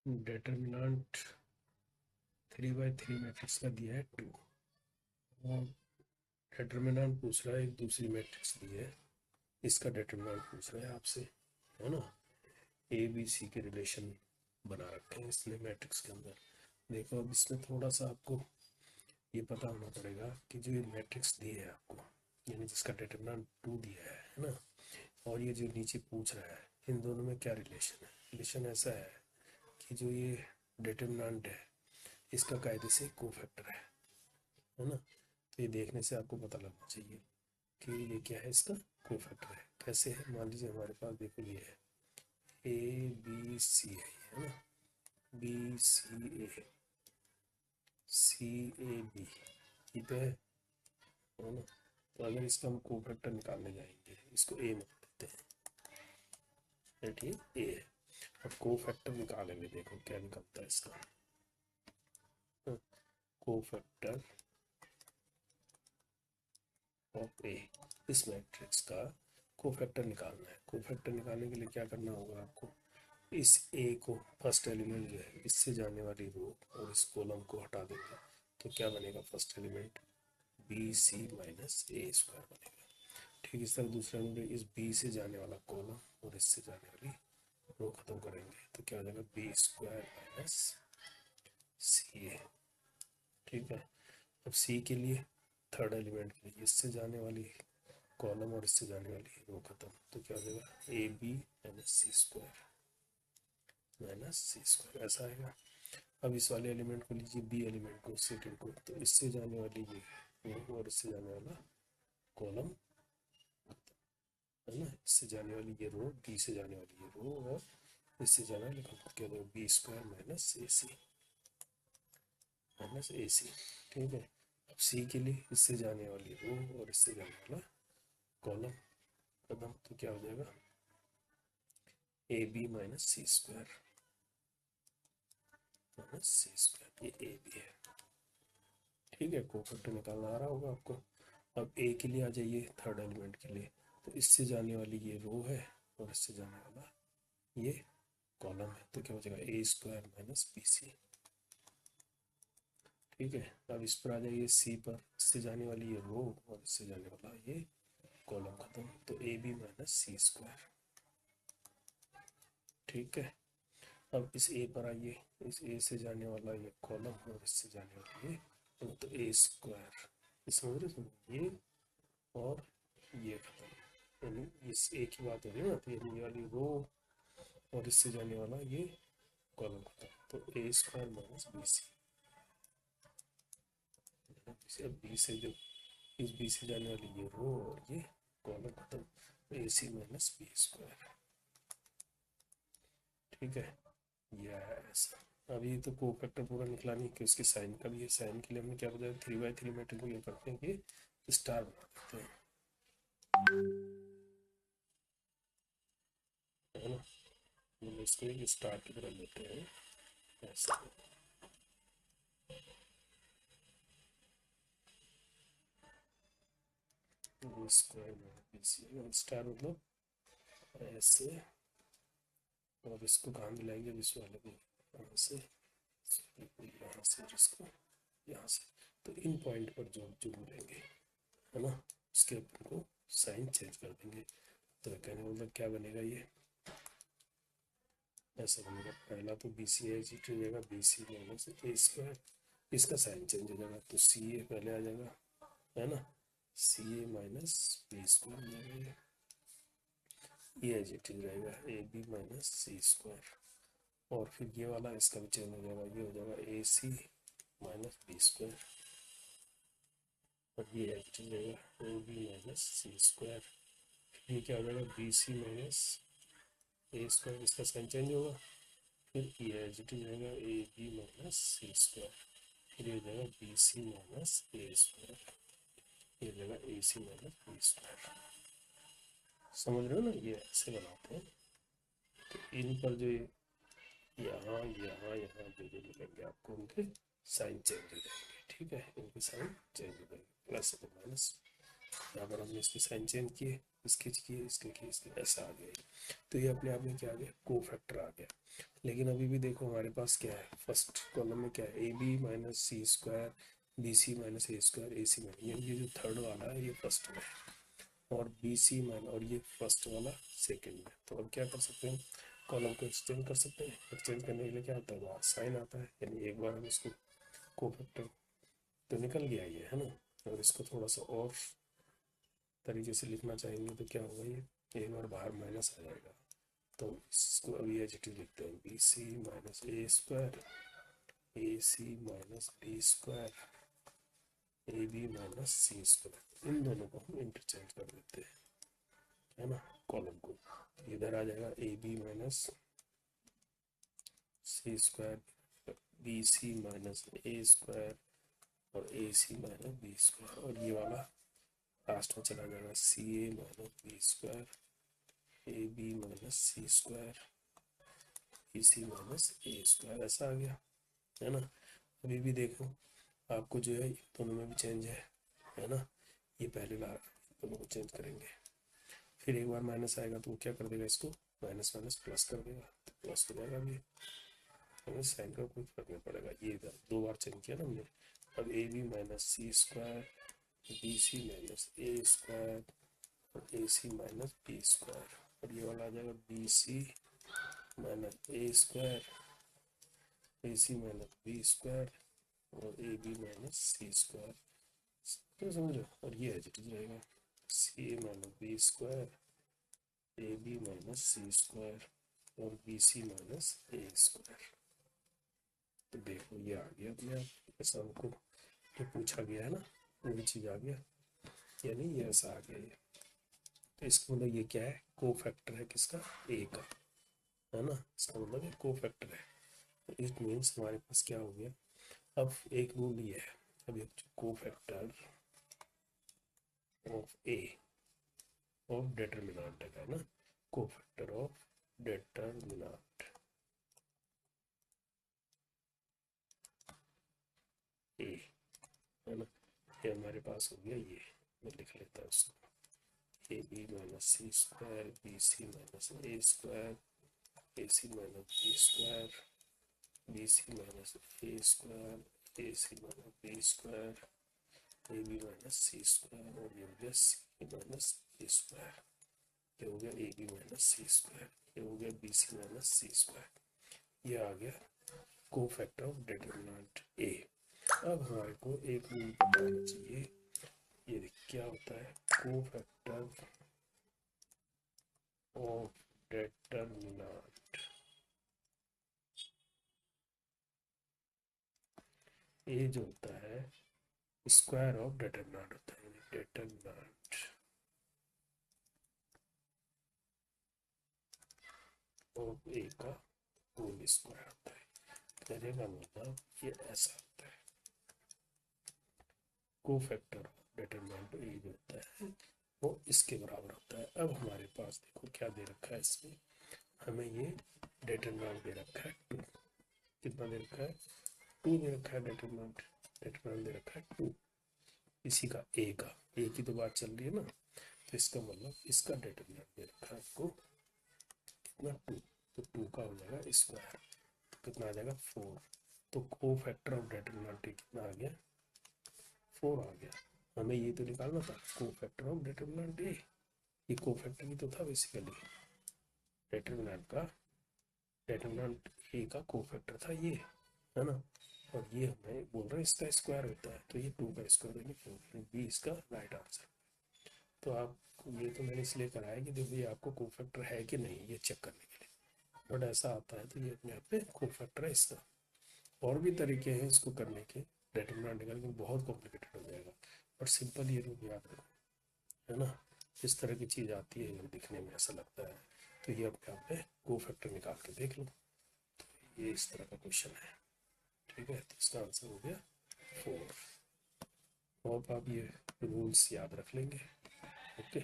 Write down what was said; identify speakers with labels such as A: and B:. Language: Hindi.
A: डिटर्मिनेंट 3/3 मैट्रिक्स का दिया है 2 और डिटर्मिनेंट पूछ रहा है एक दूसरी मैट्रिक्स दी है, इसका डिटर्मिनेंट पूछ रहा है आपसे, है ना। ए बी सी के रिलेशन बना रखे हैं इसने मैट्रिक्स के अंदर। देखो अब इसमें थोड़ा सा आपको ये पता होना पड़ेगा कि जो ये मैट्रिक्स दी है आपको, यानी जिसका डिटर्मिनेंट 2 दिया है ना, और ये जो नीचे पूछ रहा है, इन दोनों में क्या रिलेशन है। रिलेशन ऐसा है कि जो ये डिटर्मिनेंट है इसका कायदे से कोफैक्टर है ना। तो ये देखने से आपको पता लगना चाहिए कि ये क्या है, इसका कोफैक्टर है। कैसे है, मान लीजिए हमारे पास देखो ये है ए बी सी है ना, B C A C A B, ठीक है ना। तो अगर इसका हम कोफैक्टर निकालने जाएंगे, इसको ए मान लेते हैं, ठीक ए है। अब कोफैक्टर निकालेंगे, देखो क्या निकलता है इसका कोफैक्टर ऑफ ए। इस मैट्रिक्स का कोफैक्टर निकालना है। कोफैक्टर निकालने के लिए क्या करना होगा आपको, इस ए को फर्स्ट एलिमेंट जो है इससे जाने वाली रो और इस कॉलम को हटा देंगे, तो क्या बनेगा, first element B C minus A square बनेगा। ठीक इस तरह दूसरा एलिमेंट इस बी से जाने वाला कॉलम और इससे जाने वाली रो खत्म करेंगे, तो क्या हो जाएगा बी स्क्वायर माइनस सी ए। ठीक है, अब सी के लिए थर्ड एलिमेंट के लिए इससे जाने वाली कॉलम और इससे जाने वाली रो खत्म, तो क्या हो जाएगा A B minus C square ऐसा आएगा। अब इस वाले एलिमेंट को लीजिए, बी एलिमेंट को, सेकेंड को, तो इससे जाने वाली ये रो और इससे जाने वाला कॉलम है ना, इससे जाने वाली ये रो, बी से जाने वाली ये रो और इससे जाने वाली कॉलम, क्या होगा बी स्क्वायर माइनस ए सी। ठीक है, अब सी के लिए इससे जाने वाली रो और इससे जाने वाला कॉलम खत्म, तो क्या हो जाएगा A B minus C square, ये ए बी है। ठीक है, कोफैक्टर निकालना आ रहा होगा आपको। अब ए के लिए आ जाइए, थर्ड एलिमेंट के लिए, तो इससे जाने वाली ये रो है और इससे जाने वाला ये कॉलम है, तो क्या हो जाएगा ए स्क्वायर माइनस बी सी। ठीक है, अब इस पर आ जाइए सी पर, इससे जाने वाली ये रो और इससे जाने वाला ये कॉलम खत्म, तो A B minus C square. ठीक है, अब इस ए पर आइए, इस ए से जाने वाला ये कॉलम और इससे जाने वाला ये, तो ए स्क्वायर, समझ रहे ये और ये खत्म, यानी इस ए की बात हो रही है ना, तो ये वाली रो और इससे जाने वाला ये कॉलम खत्म, तो ए स्क्वायर माइनस बी सी। अब बी से जो इस बी से जाने वाली ये रो और ये कॉलम खत्म, ए सी माइनस बी स्क्वायर। ठीक है, ये है ऐसा। अब ये तो कोफैक्टर पूरा निकला नहीं कि उसके साइन का भी है। साइन के लिए हमने क्या बताया, 3/3 मैट्रिक्स को ये करते हैं कि स्टार बना देते हैं, है ना। मतलब इसको एक स्टार की तरह लेते हैं ऐसा। स्क्वायर स्टार मतलब ऐसे, और इसको कहाँ मिलाएंगे, इस वाले को यहाँ से, यहाँ से, इसको यहाँ से, तो इन पॉइंट पर जो जो मिलेंगे, है ना, उसके अपन को साइन चेंज कर देंगे। तो कहने का मतलब क्या बनेगा, ये ऐसा बनेगा, पहला तो बी सी ए हो जाएगा, B C minus A square, इसका साइन चेंज हो जाएगा, तो सी ए पहले आ जाएगा, है ना, C A minus B square हो जाएगा, ये एज इट इज रहेगा A B minus C square. और फिर ये वाला इसका भी चेंज हो जाएगा, ये हो जाएगा A C minus B square, और ये एज इट इज रहेगा A B minus C square. ये क्या हो जाएगा B C minus A square, इसका साइन चेंज होगा, फिर ये एज इट इज रहेगा A B minus C square, फिर ये हो जाएगा B C minus A square, ये हो जाएगा A C minus B square. समझ रहे हो ना, ये ऐसे बनाते हैं। तो इन पर जो यहाँ यहाँ यहाँ जो जो मिलेंगे आपको, उनके साइन चेंज हो जाएंगे। ठीक है, इनके साइन चेंज हो जाएंगे, प्लस और माइनस यहाँ पर हमने इसके साइन चेंज किए, इसके किए, इसके किए, इसके, ऐसा आ गया। तो ये अपने आप में क्या आ गया, को फैक्टर आ गया। लेकिन अभी भी देखो हमारे पास क्या है, फर्स्ट कॉलम में क्या है, A B minus C square, B C minus A square, A C minus, ये जो थर्ड वाला है ये फर्स्ट में है, और बी सी माइनस, और ये फर्स्ट वाला सेकेंड में। तो अब क्या कर सकते हैं, कॉलम को एक्सचेंज कर सकते हैं। एक्सचेंज करने के लिए क्या आता है, बाहर साइन आता है, यानी एक बार हम इसको को फैक्टर तो निकल गया ये, है ना। और इसको थोड़ा सा और तरीके से लिखना चाहेंगे तो क्या होगा, ये एक बार बाहर माइनस आ जाएगा। तो इसको अभी एच टी लिखते हैं, B C minus A square, A C minus B square, A B minus C square. इन दोनों को हम इंटरचेंज कर देते हैं, है ना। कॉलम को इधर आ जाएगा, A B minus C square, B C minus A square, और A C minus B square, और ये वाला लास्ट में चला जाएगा, C A minus B square, A B minus C square, B C minus A square, ऐसा आ गया, है ना। अभी भी देखो आपको जो है दोनों में भी चेंज है ना। ये पहले ला दोनों को चेंज करेंगे, फिर एक बार माइनस आएगा तो वो क्या कर देगा, इसको माइनस माइनस प्लस कर देगा, तो प्लस हो जाएगा। अभी हमें साइन का कोई फर्क नहीं पड़ेगा, ये इधर दो बार चेंज किया ना हमने। अब A B minus C square, B C minus A square, और A C minus B square, और ये वाला आ जाएगा B C minus A square, A C minus B square, और A B minus C square, तो समझो। और ये एच टी रहेगा, C A minus B square, A B minus C square, और B C minus A square. तो देखो ये आ गया अपने आप, ऐसा हमको जो पूछा गया है ना वही चीज़ आ गया, यानी ये ऐसा आ गया ये। तो इसका मतलब ये क्या है, को फैक्टर है किसका, ए का, है ना। इसका मतलब ये को फैक्टर है। तो इट मीन्स हमारे पास क्या हो गया, अब एक रूल ये है, अब एक को factor of A of determinant है ना, को फैक्टर ऑफ डेटर्मिनेंट ए, है ना। ये हमारे पास हो गया, ये मैं लिख लेता हूँ उसको, A B minus C square, B C minus A square, A C minus B square, B C minus A square, A C minus B square, A B minus C square, और ये हो गया सी माइनस ए स्क्वायर, ये हो गया A B minus C square, ये हो गया B C minus C square. ये आ गया को फैक्टर ऑफ डिटरमिनेंट ए। अब हमारे को एक रूल पता होना चाहिए, ये क्या होता है, को फैक्टर ऑफ डेटर्मिनेंट ए जो होता है स्क्वायर ऑफ डेटर्मिनेंट होता है, डेटर्मिनेंट ऑफ ए का होल स्क्वायर होता है। कहने का मतलब ये ऐसा होता है, को फैक्टर ऑफ डेटर्मिनेंट ए जो होता है वो इसके बराबर होता है। अब हमारे पास देखो क्या दे रखा है इसमें, हमें ये डेटर्मिनेंट दे रखा है 2, कितना दे रखा है, 2 दे रखा है डेटर्मिनेंट, डेटर्मिनेंट दे रखा है 2, इसी का ए का, ए की तो बात चल रही है ना। तो इसका मतलब इसका डेटर्मिनेंट दे रखा है आपको कितना, 2, तो 2 का हो जाएगा स्क्वायर, तो कितना आ जाएगा 4। तो को फैक्टर ऑफ डेटर्मिनेंट कितना आ गया, 4 आ गया। हमें ये तो निकालना था को फैक्टर ऑफ डेटर्मिनेंट ए, ये को फैक्टर ही तो था बेसिकली, डेटर्मिनेंट का, डेटर्मिनेंट ए का को फैक्टर था ये, है ना। और ये हमें बोल रहे हैं इसका स्क्वायर होता है, तो ये 2 का स्क्वायर यानी 4, बी इसका राइट आंसर। तो आप ये तो मैंने इसलिए कराया कि देखो ये आपको को फैक्टर है कि नहीं ये चेक करने के लिए, बट ऐसा आता है तो ये अपने आप में को फैक्टर है इसका। और भी तरीके हैं इसको करने के, डेटर्मिनेंट निकालने के, बहुत कॉम्प्लिकेटेड हो जाएगा, बट सिंपल ये रूल याद रखो, है ना। इस तरह की चीज़ आती है दिखने में ऐसा लगता है, तो ये अपने आप में को फैक्टर निकाल के देख लो, तो ये इस तरह का क्वेश्चन है, ठीक है। तो इसका आंसर हो गया 4। होप आप ये रूल्स याद रख लेंगे, ओके।